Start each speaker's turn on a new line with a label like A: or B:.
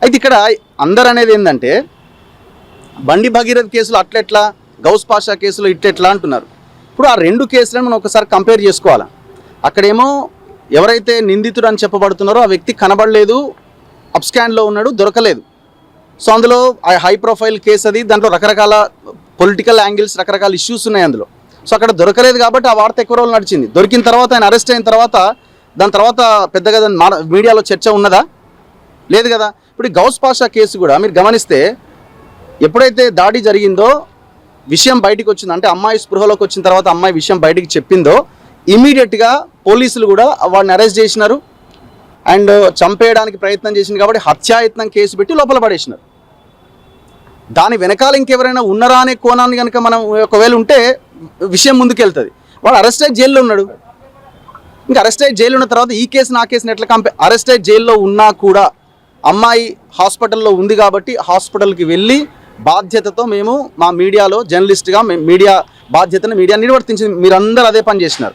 A: అయితే ఇక్కడ అందరు అనేది ఏంటంటే బండి భగీరథ్ కేసులు అట్లెట్లా, గౌస్ పాషా కేసులు ఇట్లెట్లా అంటున్నారు. ఇప్పుడు ఆ రెండు కేసులను మనం ఒకసారి కంపేర్ చేసుకోవాలి. అక్కడేమో ఎవరైతే నిందితుడు అని చెప్పబడుతున్నారో ఆ వ్యక్తి కనబడలేదు, అబ్స్కాండ్లో ఉన్నాడు, దొరకలేదు. సో అందులో హై ప్రొఫైల్ కేసు అది, దాంట్లో రకరకాల పొలిటికల్ యాంగిల్స్, రకరకాల ఇష్యూస్ ఉన్నాయి అందులో. సో అక్కడ దొరకలేదు కాబట్టి ఆ వార్త ఎక్కువ రోజులు నడిచింది. దొరికిన తర్వాత ఆయన అరెస్ట్ అయిన తర్వాత దాని తర్వాత పెద్దగా మీడియాలో చర్చ ఉన్నదా? లేదు కదా. ఇప్పుడు ఈ గౌస్ పాషా కేసు కూడా మీరు గమనిస్తే ఎప్పుడైతే దాడి జరిగిందో విషయం బయటికి వచ్చిందో, అంటే అమ్మాయి స్పృహలోకి వచ్చిన తర్వాత అమ్మాయి విషయం బయటికి చెప్పిందో ఇమీడియట్గా పోలీసులు కూడా వాడిని అరెస్ట్ చేసినారు అండ్ చంపేయడానికి ప్రయత్నం చేసింది కాబట్టి హత్యాయత్నం కేసు పెట్టి లోపల పడేసినారు. దాని వెనకాల ఇంకెవరైనా ఉన్నారా అనే కోణాన్ని కనుక మనం ఒకవేళ ఉంటే విషయం ముందుకెళ్తుంది. వాడు అరెస్ట్ అయ్యి జైల్లో ఉన్నాడు. ఇంకా అరెస్ట్ అయ్యి జైలు ఉన్న తర్వాత ఈ కేసుని ఆ కేసుని ఎట్లా అరెస్ట్ అయ్యి జైల్లో ఉన్నా కూడా అమ్మాయి హాస్పిటల్లో ఉంది కాబట్టి హాస్పిటల్కి వెళ్ళి బాధ్యతతో మేము మా మీడియాలో జర్నలిస్ట్గా మీడియా బాధ్యతను మీడియా నిర్వర్తించింది. మీరందరూ అదే పని చేసినారు.